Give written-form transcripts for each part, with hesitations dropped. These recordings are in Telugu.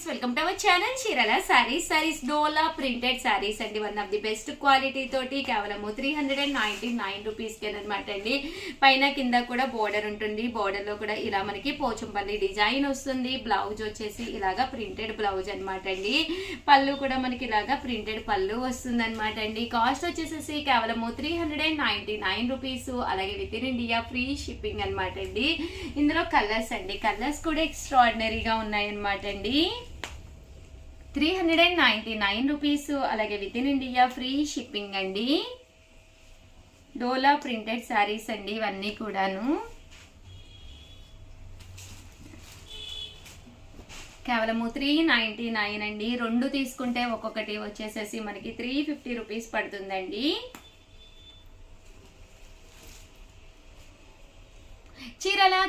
Welcome to our channel Chirala saris dola printed saris అండి. One of the best quality తోటి కేవలం 399 రూపీస్ కి అనమాట అండి. పైన కింద కూడా బోర్డర్ ఉంటుంది. బోర్డర్ లో కూడా ఇలా మనకి పోచంపల్లి డిజైన్ వస్తుంది. బ్లౌజ్ వచ్చేసి ఇలాగా ప్రింటెడ్ బ్లౌజ్ అనమాట అండి. పళ్ళు కూడా మనకి ఇలాగా ప్రింటెడ్ పళ్ళు వస్తుంది అనమాట అండి. కాస్ట్ వచ్చేసేసి కేవలం 399 రూపీస్. అలాగే within India free shipping అనమాట అండి. ఇందులో కలర్స్ అండి, కలర్స్ కూడా ఎక్స్ట్రాడినరీగా ఉన్నాయన్నమాట అండి. 399 రూపీస్. అలాగే within India free shipping అండి. డోలా ప్రింటెడ్ శారీస్ అండి ఇవన్నీ కూడాను. కేవలం 399 అండి. రెండు తీసుకుంటే ఒక్కొక్కటి వచ్చేసేసి మనకి 350 రూపీస్ పడుతుందండి.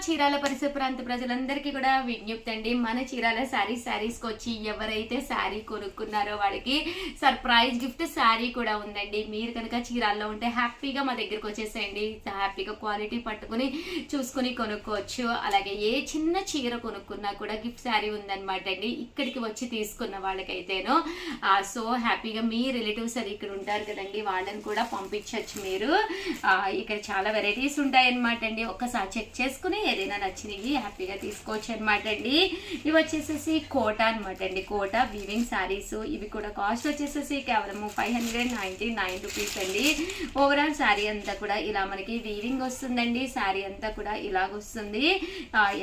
చీరాల పరిసర ప్రాంత ప్రజలందరికీ కూడా విజ్ఞప్తి అండి. మన చీరాల శారీస్కి వచ్చి ఎవరైతే శారీ కొనుక్కున్నారో వాళ్ళకి సర్ప్రైజ్ గిఫ్ట్ శారీ కూడా ఉందండి. మీరు కనుక చీరాల్లో ఉంటే హ్యాపీగా మా దగ్గరకు వచ్చేసేయండి. హ్యాపీగా క్వాలిటీ పట్టుకుని చూసుకుని కొనుక్కోవచ్చు. అలాగే ఏ చిన్న చీర కొనుక్కున్నా కూడా గిఫ్ట్ శారీ ఉందన్నమాట అండి. ఇక్కడికి వచ్చి తీసుకున్న వాళ్ళకైతేనో సో హ్యాపీగా మీ రిలేటివ్స్ అది ఇక్కడ ఉంటారు కదండి, వాళ్ళని కూడా పంపించవచ్చు మీరు. ఇక్కడ చాలా వెరైటీస్ ఉంటాయన్నమాట అండి. ఒక్కసారి చెక్ చేసుకుని ఏదైనా నచ్చినవి హ్యాపీగా తీసుకోవచ్చు అనమాట అండి. ఇవి వచ్చేసేసి కోట అనమాట అండి. కోట వీవింగ్ శారీస్. ఇవి కూడా కాస్ట్ వచ్చేసేసి కేవలం 599 రూపీస్ అండి. ఓవరాల్ శారీ అంతా కూడా ఇలా మనకి వీవింగ్ వస్తుందండి. శారీ అంతా కూడా ఇలాగ వస్తుంది.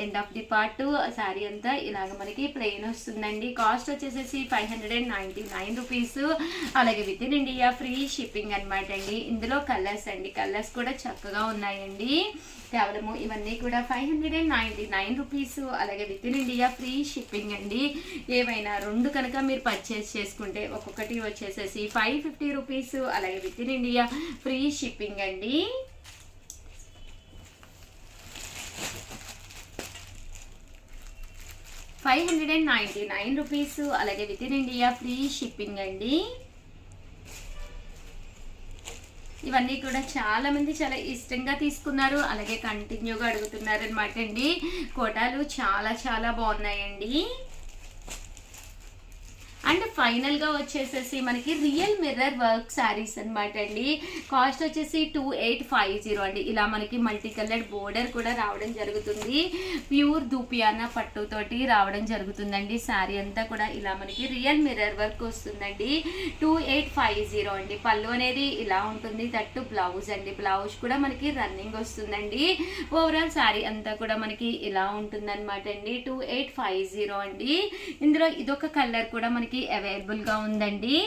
End of the part sari అంతా ఇలాగ మనకి ప్లెయిన్ వస్తుందండి. కాస్ట్ వచ్చేసేసి 599 రూపీస్. అలాగే within India free shipping అనమాట అండి. ఇందులో కలర్స్ అండి, కలర్స్ కూడా చక్కగా ఉన్నాయండి. కేవలము ఇవన్నీ కూడా 599 రూపీస్. అలాగే within India free shipping అండి. ఏవైనా రెండు కనుక మీరు పర్చేస్ చేసుకుంటే ఒక్కొక్కటి వచ్చేసేసి 550 రూపీస్. అలాగే within India free shipping అండి. రూపీస్. అలాగే within India free shipping అండి. ఇవన్నీ కూడా చాలా మంది చాలా ఇష్టంగా తీసుకున్నారు. అలాగే కంటిన్యూగా అడుగుతున్నారు అనమాట అండి. కోటాలు చాలా చాలా బాగున్నాయండి. అండ్ ఫైనల్గా వచ్చేసేసి మనకి రియల్ మిర్రర్ వర్క్ శారీస్ అనమాట అండి. కాస్ట్ వచ్చేసి 2850 అండి. ఇలా మనకి మల్టీ కలర్డ్ బోర్డర్ కూడా రావడం జరుగుతుంది. ప్యూర్ దూపియానా పట్టుతోటి రావడం జరుగుతుందండి. శారీ అంతా కూడా ఇలా మనకి రియల్ మిర్రర్ వర్క్ వస్తుందండి. 2850 అండి. పళ్ళు అనేది ఇలా ఉంటుంది. తట్టు బ్లౌజ్ అండి. బ్లౌజ్ కూడా మనకి రన్నింగ్ వస్తుందండి. ఓవరాల్ శారీ అంతా కూడా మనకి ఇలా ఉంటుందన్నమాట అండి. 2850 అండి. ఇందులో ఇదొక కలర్ కూడా మనకి అవైలబుల్ గా ఉందండి.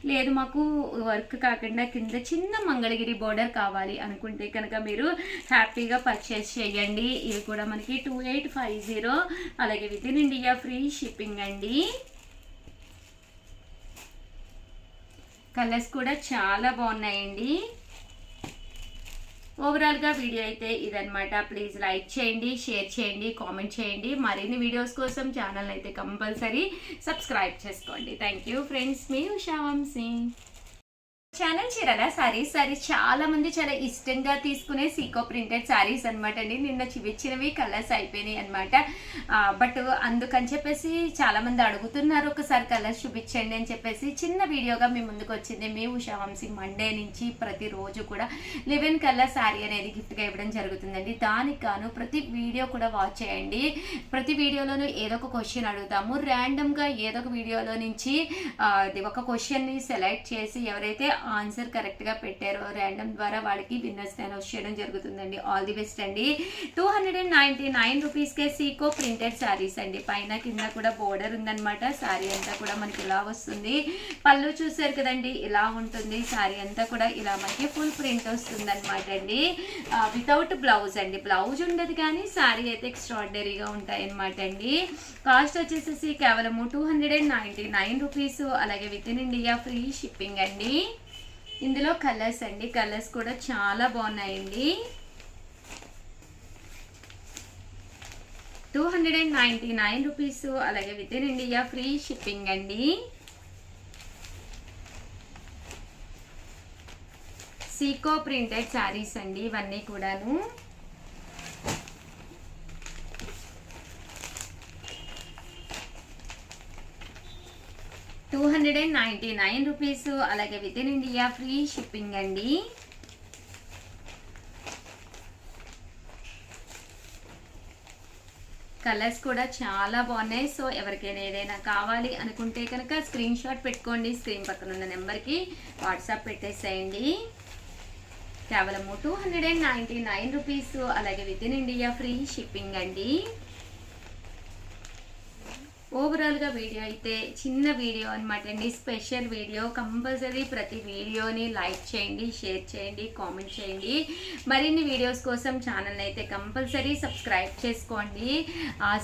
లేదు మాకు వర్క్ కాకుండా కింద చిన్న మంగళగిరి బోర్డర్ కావాలి అనుకుంటే కనుక మీరు హ్యాపీగా పర్చేస్ చేయండి. ఇది కూడా మనకి 2850. అలాగే within India free shipping అండి. కలర్స్ కూడా చాలా బాగున్నాయండి. ఓవరాల్గా వీడియో అయితే ఇదనమాట. ప్లీజ్ లైక్ చేయండి, షేర్ చేయండి, కామెంట్ చేయండి. మరిన్ని వీడియోస్ కోసం ఛానల్ అయితే కంపల్సరీ సబ్స్క్రైబ్ చేసుకోండి. Thank you friends. మీ ఉషా వంశీ. ఛానల్ చీరాల శారీస్ చాలా మంది చాలా ఇష్టంగా తీసుకునే సీకో ప్రింటెడ్ శారీస్ అనమాట అండి. నిన్న చివిచ్చినవి కలర్స్ అయిపోయినాయి అనమాట. బట్ అందుకని చెప్పేసి చాలా మంది అడుగుతున్నారు ఒకసారి కలర్స్ చూపించండి అని చెప్పేసి చిన్న వీడియోగా మీ ముందుకు వచ్చింది. మీ ఉషా వంశీ మండే నుంచి ప్రతిరోజు కూడా 11 కలర్ శారీ అనేది గిఫ్ట్గా ఇవ్వడం జరుగుతుందండి. దానికి గాను ప్రతి వీడియో కూడా వాచ్ చేయండి. ప్రతి వీడియోలోనూ ఏదో ఒక క్వశ్చన్ అడుగుతాము. ర్యాండమ్గా ఏదో ఒక వీడియోలో నుంచి ఒక క్వశ్చన్ని సెలెక్ట్ చేసి ఎవరైతే ఆన్సర్ కరెక్ట్గా పెట్టారో ర్యాండమ్ ద్వారా వాళ్ళకి విన్నర్స్ అనౌన్స్ చేయడం జరుగుతుందండి. ఆల్ ది బెస్ట్ అండి. 299 రూపీస్కే సీకో ప్రింటెడ్ శారీస్ అండి. పైన కింద కూడా బోర్డర్ ఉందన్నమాట. శారీ అంతా కూడా మనకి ఇలా వస్తుంది. పళ్ళు చూసారు కదండి, ఇలా ఉంటుంది. శారీ అంతా కూడా ఇలా మనకి ఫుల్ ప్రింట్ వస్తుంది అనమాట అండి. వితౌట్ బ్లౌజ్ అండి. బ్లౌజ్ ఉండదు కానీ శారీ అయితే ఎక్స్ట్రాడినరీగా ఉంటాయి అనమాట అండి. కాస్ట్ వచ్చేసేసి కేవలం 299 రూపీస్. అలాగే within India free shipping అండి. ఇందులో కలర్స్ అండి, కలర్స్ కూడా చాలా బాగున్నాయండి. 299 రూపీస్. అలాగే within India free shipping అండి. సీకో ప్రింటెడ్ శారీస్ అండి ఇవన్నీ కూడాను. 299 రూపీస్. అలాగే within India free shipping అండి. కలర్స్ కూడా చాలా బాగున్నాయి. సో ఎవరికైనా ఏదైనా కావాలి అనుకుంటే కనుక స్క్రీన్ షాట్ పెట్టుకోండి. స్క్రీన్ పక్కన ఉన్న నెంబర్కి వాట్సాప్ పెట్టేసేయండి. కేవలము 299 రూపీస్. అలాగే within India free shipping అండి. ఓవరాల్గా వీడియో అయితే చిన్న వీడియో అనమాట అండి, స్పెషల్ వీడియో. కంపల్సరీ ప్రతి వీడియోని లైక్ చేయండి, షేర్ చేయండి, కామెంట్ చేయండి. మరిన్ని వీడియోస్ కోసం ఛానల్ అయితే కంపల్సరీ సబ్స్క్రైబ్ చేసుకోండి.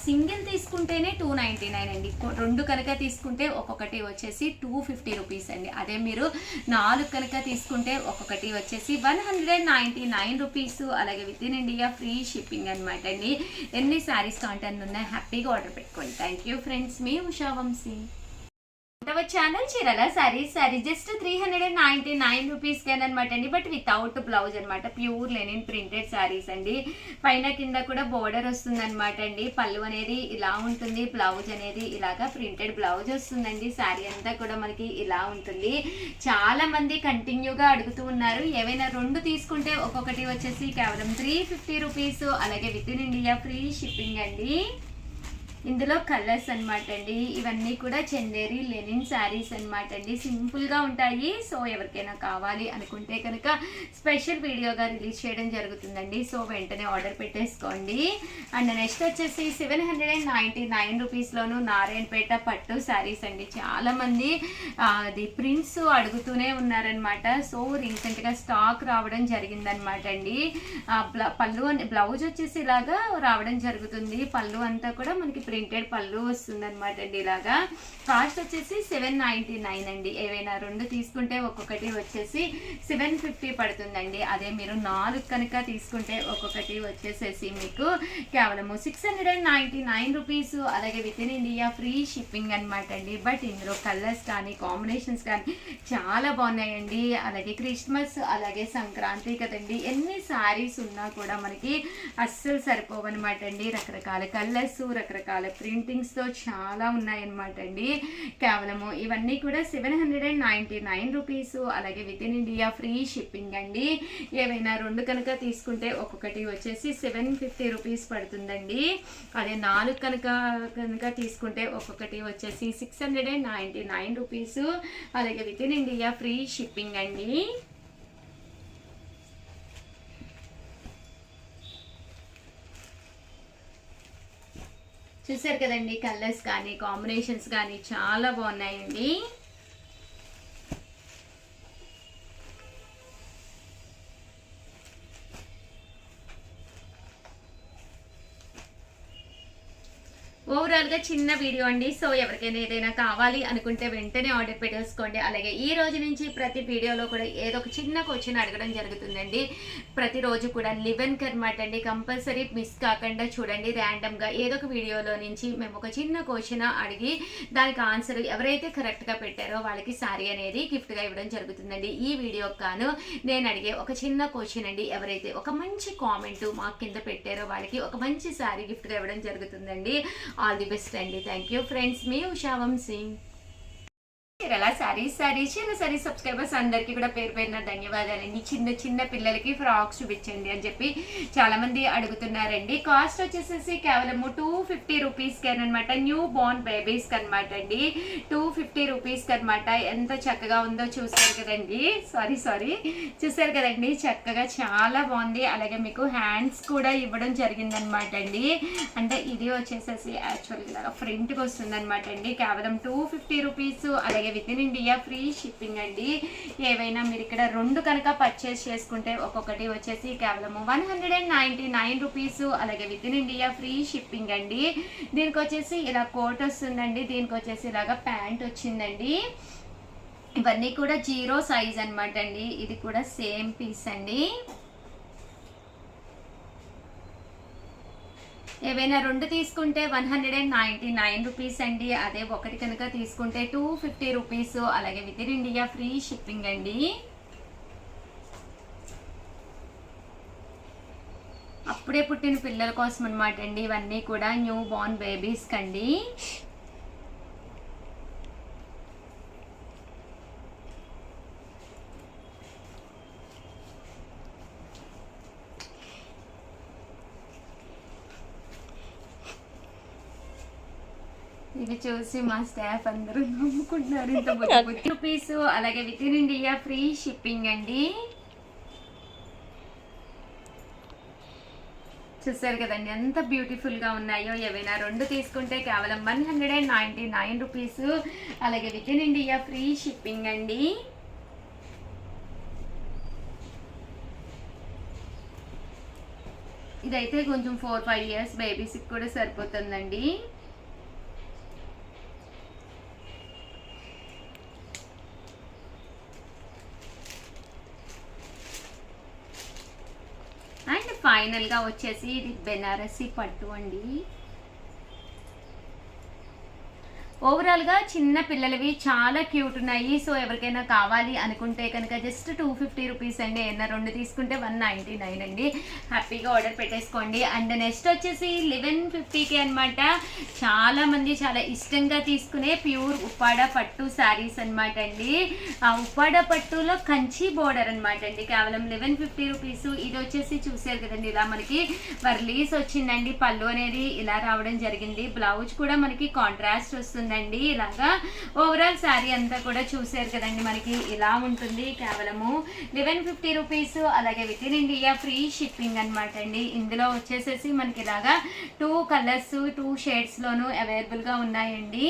సింగిల్ తీసుకుంటేనే 299 అండి. 2 కనుక తీసుకుంటే ఒక్కొక్కటి వచ్చేసి 250 రూపీస్ అండి. అదే మీరు 4 కనుక తీసుకుంటే ఒక్కొక్కటి వచ్చేసి 199 రూపీస్. అలాగే within India free shipping అనమాట అండి. ఎన్ని శారీస్ కాంటెంట్ ఉన్నాయి, హ్యాపీగా ఆర్డర్ పెట్టుకోండి. థ్యాంక్ యూ ఫ్రెండ్స్, మీ Usha Vamsi. Channel Chirala saris just 399 rupees అనమాట అండి. బట్ వితౌట్ బ్లౌజ్ అనమాట. ప్యూర్ లెనిన్ ప్రింటెడ్ సారీస్ అండి. పైన కింద కూడా బోర్డర్ వస్తుంది అనమాట అండి. పళ్ళు అనేది ఇలా ఉంటుంది, బ్లౌజ్ అనేది ఇలాగా ప్రింటెడ్ బ్లౌజ్ వస్తుందండి. శారీ అంతా కూడా మనకి ఇలా ఉంటుంది. చాలా మంది కంటిన్యూగా అడుగుతూ ఉన్నారు. ఏవైనా 2 తీసుకుంటే ఒక్కొక్కటి వచ్చేసి కేవలం 350 రూపీస్. అలాగే within India free shipping అండి. ఇందులో కలర్స్ అనమాట అండి. ఇవన్నీ కూడా చందేరి లెనిన్ శారీస్ అనమాట అండి. సింపుల్గా ఉంటాయి. సో ఎవరికైనా కావాలి అనుకుంటే కనుక స్పెషల్ వీడియోగా రిలీజ్ చేయడం జరుగుతుందండి. సో వెంటనే ఆర్డర్ పెట్టేసుకోండి. అండ్ నెక్స్ట్ వచ్చేసి 799 రూపీస్లోను నారాయణపేట పట్టు శారీస్ అండి. చాలామంది అది ప్రింట్స్ అడుగుతూనే ఉన్నారనమాట. సో రీసెంట్గా స్టాక్ రావడం జరిగిందనమాట అండి. బ్లౌజ్ వచ్చేసి ఇలాగా రావడం జరుగుతుంది. పళ్ళు అంతా కూడా మనకి ప్రింటెడ్ పళ్ళు వస్తుంది అనమాట అండి. ఇలాగా కాస్ట్ వచ్చేసి 799 అండి. ఏవైనా 2 తీసుకుంటే ఒక్కొక్కటి వచ్చేసి 750 పడుతుందండి. అదే మీరు 4 కనుక తీసుకుంటే ఒక్కొక్కటి వచ్చేసేసి మీకు కేవలము 699 రూపీస్. అలాగే within India free shipping అనమాట అండి. బట్ ఇందులో కలర్స్ కానీ కాంబినేషన్స్ కానీ చాలా బాగున్నాయండి. అలాగే క్రిస్మస్ అలాగే సంక్రాంతి కదండి, ఎన్ని శారీస్ ఉన్నా కూడా మనకి అస్సలు సరిపోవన్నమాట అండి. రకరకాల కలర్స్, రకరకాల ప్రింటింగ్స్ తో చాలా ఉన్నాయన్నమాట అండి. కేవలము ఇవన్నీ కూడా 799 రూపీస్. అలాగే within India free shipping అండి. ఏవైనా 2 కనుక తీసుకుంటే ఒక్కొక్కటి వచ్చేసి 750 రూపీస్ పడుతుందండి. అదే 4 కనుక తీసుకుంటే ఒక్కొక్కటి వచ్చేసి 699 రూపీస్. అలాగే within India free shipping అండి. చూసారు కదండి, కలర్స్ కానీ కాంబినేషన్స్ కానీ చాలా బాగున్నాయండి. ఓవరాల్గా చిన్న వీడియో అండి. సో ఎవరికైనా ఏదైనా కావాలి అనుకుంటే వెంటనే ఆర్డర్ పెట్టేసుకోండి. అలాగే ఈ రోజు నుంచి ప్రతి వీడియోలో కూడా ఏదో ఒక చిన్న క్వశ్చన్ అడగడం జరుగుతుందండి. ప్రతిరోజు కూడా 11కి అనమాట అండి. కంపల్సరీ మిస్ కాకుండా చూడండి. ర్యాండమ్గా ఏదో ఒక వీడియోలో నుంచి మేము ఒక చిన్న క్వశ్చన్ అడిగి దానికి ఆన్సర్ ఎవరైతే కరెక్ట్గా పెట్టారో వాళ్ళకి శారీ అనేది గిఫ్ట్గా ఇవ్వడం జరుగుతుందండి. ఈ వీడియోకి గాను నేను అడిగే ఒక చిన్న క్వశ్చన్ అండి. ఎవరైతే ఒక మంచి కామెంట్ మా కింద పెట్టారో వాళ్ళకి ఒక మంచి శారీ గిఫ్ట్గా ఇవ్వడం జరుగుతుందండి. ఆల్ ది బెస్ట్ అండి. థ్యాంక్ యూ ఫ్రెండ్స్, మీ ఉషా వంశీ. చీరల సారీస్ చిన్న సారీ సబ్స్క్రైబర్స్ అందరికీ కూడా పేరు పేరున ధన్యవాదాలండి. చిన్న పిల్లలకి ఫ్రాక్స్ చూపించండి అని చెప్పి చాలా మంది అడుగుతున్నారండి. కాస్ట్ వచ్చేసేసి కేవలము 250 రూపీస్కి అనమాట. న్యూ బోర్న్ బేబీస్కి అనమాట అండి. 250 రూపీస్కి అనమాట. ఎంత చక్కగా ఉందో చూసారు కదండి. సారీ చూసారు కదండి, చక్కగా చాలా బాగుంది. అలాగే మీకు హ్యాండ్స్ కూడా ఇవ్వడం జరిగిందనమాట అండి. అంటే ఇది వచ్చేసేసి యాక్చువల్గా ఫ్రంట్కి వస్తుంది అనమాట అండి. కేవలం 250 రూపీస్. అలాగే within India free shipping అండి. ఏవైనా మీరు ఇక్కడ 2 కనుక పర్చేస్ చేసుకుంటే ఒక్కొక్కటి వచ్చేసి కేవలము 199 రూపీస్. అలాగే within India free shipping అండి. దీనికి వచ్చేసి ఇలా కోట్ వస్తుందండి. దీనికి వచ్చేసి ఇలాగా ప్యాంట్ వచ్చిందండి. ఇవన్నీ కూడా 0 సైజ్ అనమాట అండి. ఇది కూడా సేమ్ పీస్ అండి. ఏవైనా 2 తీసుకుంటే 199 రూపీస్ అండి. అదే 1 కనుక తీసుకుంటే 250 రూపీస్. అలాగే within India free shipping అండి. అప్పుడే పుట్టిన పిల్లల కోసం అనమాట అండి. ఇవన్నీ కూడా న్యూ బోర్న్ బేబీస్ కండి. ఇది చూసి మా స్టాఫ్ అందరూ నమ్ముకుంటున్నారు. ఇంత బుద్ధి రూపీస్. అలాగే within India free shipping అండి. చూసారు కదండి ఎంత బ్యూటిఫుల్గా ఉన్నాయో. ఏవైనా 2 తీసుకుంటే కేవలం 199 రూపీస్. అలాగే within India free shipping అండి. ఇదైతే కొంచెం 4-5 ఇయర్స్ బేబీస్కి కూడా సరిపోతుందండి. అండ్ ఫైనల్గా వచ్చేసి ఇది బెనారసి పట్టు అండి. ఓవరాల్గా చిన్న పిల్లలవి చాలా క్యూట్ ఉన్నాయి. సో ఎవరికైనా కావాలి అనుకుంటే కనుక జస్ట్ 250 రూపీస్ అండి. ఏదైనా 2 తీసుకుంటే 199 అండి. హ్యాపీగా ఆర్డర్ పెట్టేసుకోండి. అండ్ నెక్స్ట్ వచ్చేసి 1150కి అనమాట. చాలామంది చాలా ఇష్టంగా తీసుకునే ప్యూర్ ఉప్పాడ పట్టు శారీస్ అనమాట అండి. ఆ ఉప్పాడ పట్టులో కంచి బోర్డర్ అనమాట అండి. కేవలం 1150 రూపీస్. ఇది వచ్చేసి చూసారు కదండి ఇలా మనకి వర్లీస్ వచ్చిందండి. పళ్ళు అనేది ఇలా రావడం జరిగింది. బ్లౌజ్ కూడా మనకి కాంట్రాస్ట్ వస్తుంది అండి. ఇలాగా ఓవరాల్ శారీ అంతా కూడా చూసారు కదండి మనకి ఇలా ఉంటుంది. కేవలము 1150 రూపీస్. అలాగే within India free shipping అనమాట అండి. ఇందులో వచ్చేసేసి మనకి ఇలాగా 2 కలర్స్ 2 షేడ్స్ లోను అవైలబుల్ గా ఉన్నాయండి.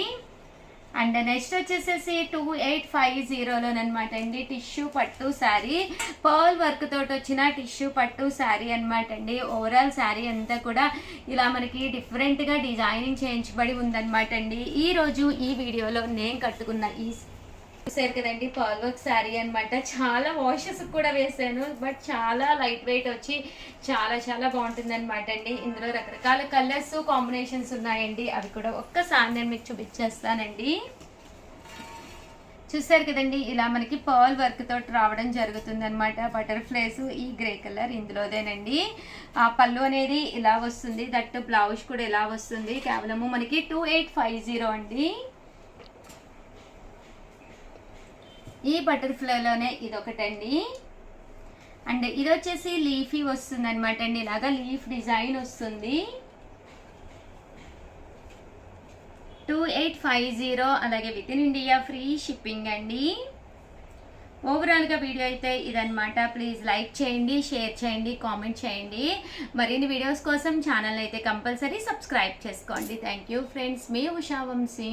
అండ్ నెక్స్ట్ వచ్చేసేసి 2850లోనమాట అండి. టిష్యూ పట్టు శారీ, పర్ల్ వర్క్ తోటి వచ్చిన టిష్యూ పట్టు శారీ అనమాట అండి. ఓవరాల్ శారీ అంతా కూడా ఇలా మనకి డిఫరెంట్గా డిజైనింగ్ చేయించబడి ఉందన్నమాట అండి. ఈరోజు ఈ వీడియోలో నేను కట్టుకున్న ఈ చూసారు కదండి పర్ల్ వర్క్ శారీ అనమాట. చాలా వాషెస్ కూడా వేసాను, బట్ చాలా లైట్ వెయిట్ వచ్చి చాలా చాలా బాగుంటుంది అనమాట అండి. ఇందులో రకరకాల కలర్స్ కాంబినేషన్స్ ఉన్నాయండి. అవి కూడా ఒక్కసారి నేను మీకు చూపించేస్తానండి. చూసారు కదండి ఇలా మనకి పర్ల్ వర్క్ తోటి రావడం జరుగుతుంది అనమాట. బటర్ఫ్లైస్ ఈ గ్రే కలర్ ఇందులోదేనండి. ఆ పళ్ళు అనేది ఇలా వస్తుంది. దట్ బ్లౌజ్ కూడా ఇలా వస్తుంది. కేవలము మనకి 2850 అండి. ఈ బటర్ఫ్లైలోనే ఇదొకటండి. అండ్ ఇది వచ్చేసి లీఫీ వస్తుంది అనమాట అండి. ఇలాగా లీఫ్ డిజైన్ వస్తుంది. 2850. అలాగే within India free shipping అండి. ఓవరాల్గా వీడియో అయితే ఇదనమాట. ప్లీజ్ లైక్ చేయండి, షేర్ చేయండి, కామెంట్ చేయండి. మరిన్ని వీడియోస్ కోసం ఛానల్ అయితే కంపల్సరీ సబ్స్క్రైబ్ చేసుకోండి. Thank you friends. మీ ఉషా వంశీ.